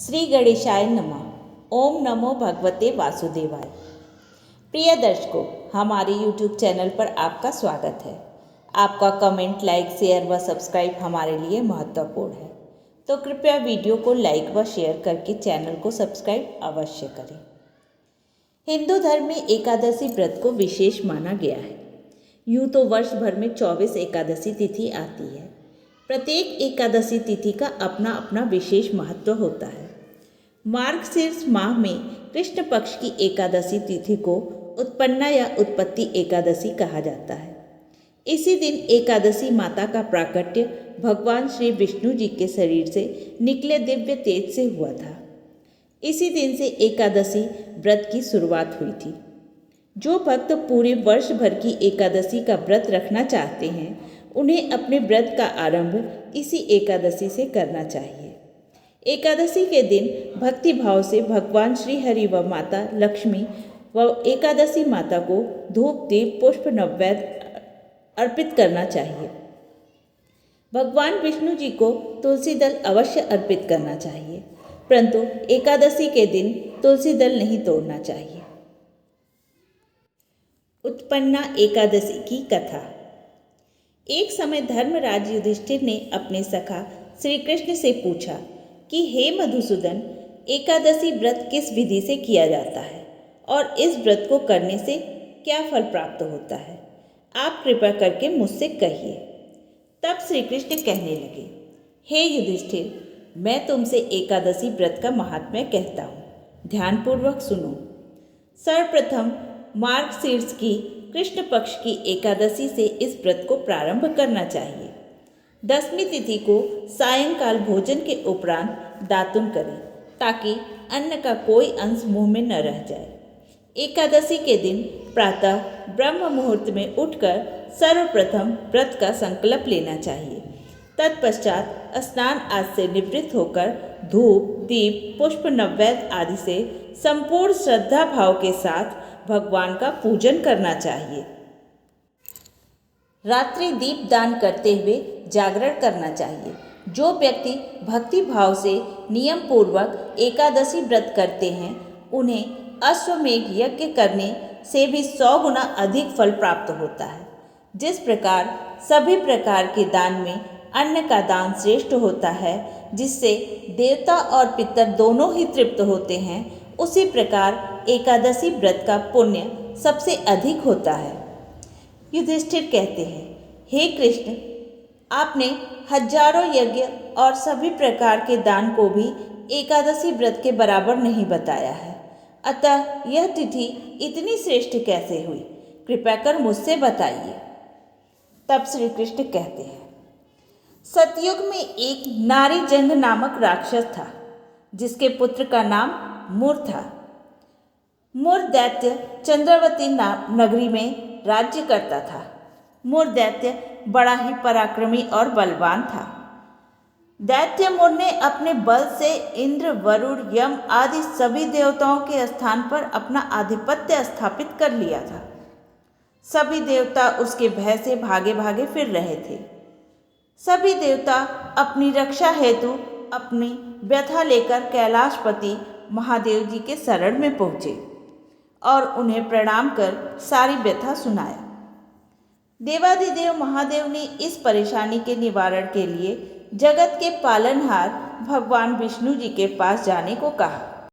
श्री गणेशाय नमः। ओम नमो भगवते वासुदेवाय। प्रिय दर्शकों, हमारे YouTube चैनल पर आपका स्वागत है। आपका कमेंट, लाइक, शेयर व सब्सक्राइब हमारे लिए महत्वपूर्ण है, तो कृपया वीडियो को लाइक व शेयर करके चैनल को सब्सक्राइब अवश्य करें। हिंदू धर्म में एकादशी व्रत को विशेष माना गया है। यूँ तो वर्ष भर में 24 एकादशी तिथि आती है। प्रत्येक एकादशी तिथि का अपना अपना विशेष महत्व होता है। मार्गशीर्ष माह में कृष्ण पक्ष की एकादशी तिथि को उत्पन्ना या उत्पत्ति एकादशी कहा जाता है। इसी दिन एकादशी माता का प्राकट्य भगवान श्री विष्णु जी के शरीर से निकले दिव्य तेज से हुआ था। इसी दिन से एकादशी व्रत की शुरुआत हुई थी। जो भक्त पूरे वर्ष भर की एकादशी का व्रत रखना चाहते हैं, उन्हें अपने व्रत का आरंभ इसी एकादशी से करना चाहिए। एकादशी के दिन भक्ति भाव से भगवान श्री हरि व माता लक्ष्मी व एकादशी माता को धूप, दीप, पुष्प, नैवेद्य अर्पित करना चाहिए। भगवान विष्णु जी को तुलसी दल अवश्य अर्पित करना चाहिए, परंतु एकादशी के दिन तुलसी दल नहीं तोड़ना चाहिए। उत्पन्ना एकादशी की कथा। एक समय धर्मराज युधिष्ठिर ने अपने सखा श्री कृष्ण से पूछा कि हे मधुसूदन, एकादशी व्रत किस विधि से किया जाता है और इस व्रत को करने से क्या फल प्राप्त होता है? आप कृपा करके मुझसे कहिए। तब श्री कृष्ण कहने लगे, हे युधिष्ठिर, मैं तुमसे एकादशी व्रत का महात्म्य कहता हूँ, ध्यानपूर्वक सुनो। सर्वप्रथम मार्गशीर्ष की कृष्ण पक्ष की एकादशी से इस व्रत को प्रारंभ करना चाहिए। 10वीं तिथि को सायंकाल भोजन के उपरांत दातुन करें, ताकि अन्न का कोई अंश मुंह में न रह जाए। एकादशी के दिन प्रातः ब्रह्म मुहूर्त में उठकर सर्वप्रथम व्रत का संकल्प लेना चाहिए। तत्पश्चात स्नान आदि से निवृत्त होकर धूप, दीप, पुष्प, नैवेद्य आदि से संपूर्ण श्रद्धा भाव के साथ भगवान का पूजन करना चाहिए। रात्रि दीप दान करते हुए जागरण करना चाहिए। जो व्यक्ति भक्ति भाव से नियम पूर्वक एकादशी व्रत करते हैं, उन्हें अश्वमेघ यज्ञ करने से भी 100 गुना अधिक फल प्राप्त होता है। जिस प्रकार सभी प्रकार के दान में अन्न का दान श्रेष्ठ होता है, जिससे देवता और पितर दोनों ही तृप्त होते हैं, उसी प्रकार एकादशी व्रत का पुण्य सबसे अधिक होता है। युधिष्ठिर कहते हैं, हे कृष्ण, आपने हजारों यज्ञ और सभी प्रकार के दान को भी एकादशी व्रत के बराबर नहीं बताया है, अतः यह तिथि इतनी श्रेष्ठ कैसे हुई? कृपया कर मुझसे बताइए। तब श्री कृष्ण कहते हैं, सतयुग में एक नारीजंग नामक राक्षस था, जिसके पुत्र का नाम मुर था। मुर दैत्य चंद्रवती नगरी में राज्य करता था। मुर दैत्य बड़ा ही पराक्रमी और बलवान था। दैत्य मुर ने अपने बल से इंद्र, वरुण, यम आदि सभी देवताओं के स्थान पर अपना आधिपत्य स्थापित कर लिया था। सभी देवता उसके भय से भागे भागे फिर रहे थे। सभी देवता अपनी रक्षा हेतु अपनी व्यथा लेकर कैलाशपति महादेव जी के शरण में पहुँचे और उन्हें प्रणाम कर सारी व्यथा सुनाया। देवाधिदेव महादेव ने इस परेशानी के निवारण के लिए जगत के पालनहार भगवान विष्णु जी के पास जाने को कहा।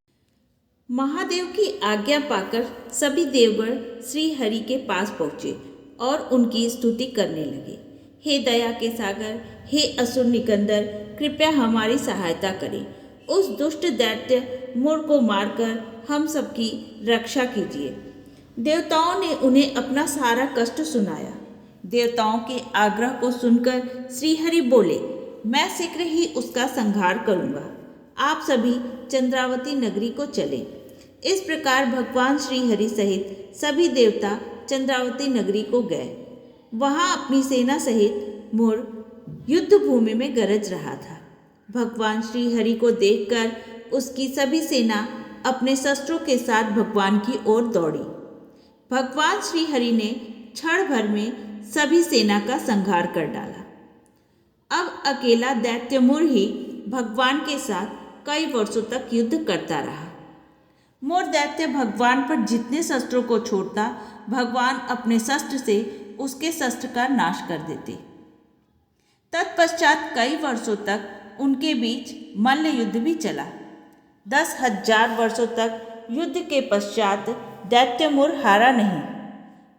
महादेव की आज्ञा पाकर सभी देवगण श्री हरि के पास पहुँचे और उनकी स्तुति करने लगे। हे दया के सागर, हे असुर निकंदर, कृपया हमारी सहायता करें। उस दुष्ट दैत्य मुर को मारकर हम सबकी रक्षा कीजिए। देवताओं ने उन्हें अपना सारा कष्ट सुनाया। देवताओं के आग्रह को सुनकर श्रीहरि बोले, मैं शीघ्र ही उसका संहार करूंगा। आप सभी चंद्रावती नगरी को चलें। इस प्रकार भगवान श्रीहरि सहित सभी देवता चंद्रावती नगरी को गए। वहां अपनी सेना सहित मुर युद्ध भूमि में गरज रहा था। भगवान श्रीहरि को देखकर उसकी सभी सेना अपने शस्त्रों के साथ भगवान की ओर दौड़ी। भगवान श्रीहरि ने क्षण भर में सभी सेना का संहार कर डाला। अब अकेला दैत्य मुर ही भगवान के साथ कई वर्षों तक युद्ध करता रहा। मोर दैत्य भगवान पर जितने शस्त्रों को छोड़ता, भगवान अपने शस्त्र से उसके शस्त्र का नाश कर देते। तत्पश्चात कई वर्षों तक उनके बीच मल्ल युद्ध भी चला। 10,000 वर्षों तक युद्ध के पश्चात दैत्य मोर हारा नहीं।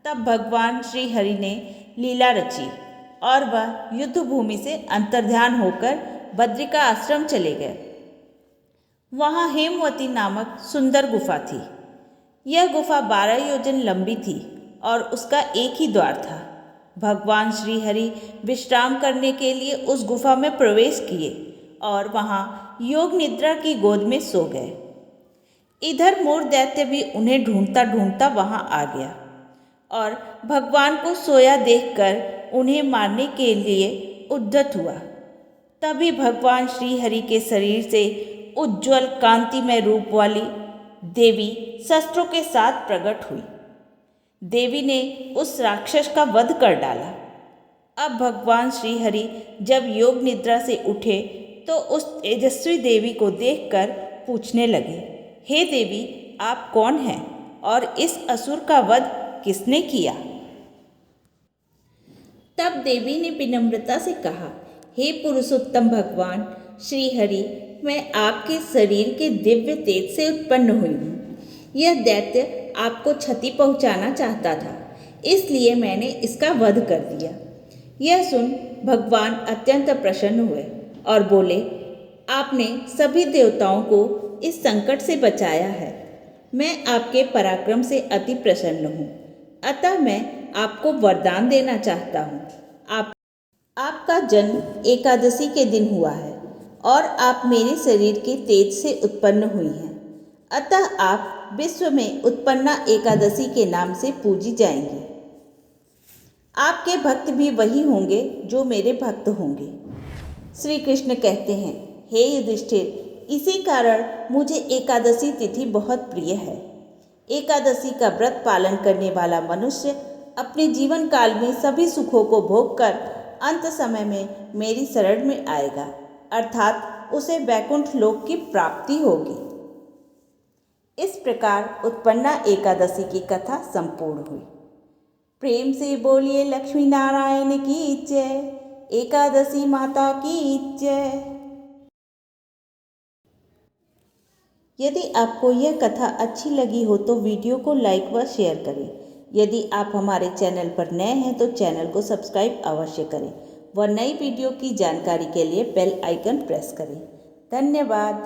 तब भगवान श्री हरि ने लीला रची और वह युद्ध भूमि से अंतर्ध्यान होकर बद्रिका आश्रम चले गए। वहाँ हेमवती नामक सुंदर गुफा थी। यह गुफा 12 योजन लंबी थी और उसका एक ही द्वार था। भगवान श्री हरि विश्राम करने के लिए उस गुफा में प्रवेश किए और वहाँ योग निद्रा की गोद में सो गए। इधर मोर दैत्य भी उन्हें ढूंढता ढूंढता वहाँ आ गया और भगवान को सोया देखकर उन्हें मारने के लिए उद्यत हुआ। तभी भगवान श्री हरि के शरीर से उज्ज्वल कांतिमय रूप वाली देवी शस्त्रों के साथ प्रकट हुई। देवी ने उस राक्षस का वध कर डाला। अब भगवान श्री हरि जब योग निद्रा से उठे तो उस तेजस्वी देवी को देखकर पूछने लगे, हे देवी, आप कौन हैं और इस असुर का वध किसने किया? तब देवी ने विनम्रता से कहा, हे पुरुषोत्तम भगवान श्री हरि, मैं आपके शरीर के दिव्य तेज से उत्पन्न हुई हूँ। यह दैत्य आपको क्षति पहुँचाना चाहता था, इसलिए मैंने इसका वध कर दिया। यह सुन भगवान अत्यंत प्रसन्न हुए और बोले, आपने सभी देवताओं को इस संकट से बचाया है। मैं आपके पराक्रम से अति प्रसन्न हूँ, अतः मैं आपको वरदान देना चाहता हूँ। आपका जन्म एकादशी के दिन हुआ है और आप मेरे शरीर के तेज से उत्पन्न हुई हैं, अतः आप विश्व में उत्पन्ना एकादशी के नाम से पूजी जाएंगी। आपके भक्त भी वही होंगे जो मेरे भक्त होंगे। श्री कृष्ण कहते हैं, हे युधिष्ठिर, इसी कारण मुझे एकादशी तिथि बहुत प्रिय है। एकादशी का व्रत पालन करने वाला मनुष्य अपने जीवन काल में सभी सुखों को भोगकर अंत समय में मेरी शरण में आएगा, अर्थात उसे वैकुंठ लोक की प्राप्ति होगी। इस प्रकार उत्पन्ना एकादशी की कथा संपूर्ण हुई। प्रेम से बोलिए लक्ष्मी नारायण की जय, एकादशी माता की जय। यदि आपको यह कथा अच्छी लगी हो तो वीडियो को लाइक व शेयर करें। यदि आप हमारे चैनल पर नए हैं तो चैनल को सब्सक्राइब अवश्य करें व नई वीडियो की जानकारी के लिए बेल आइकन प्रेस करें। धन्यवाद।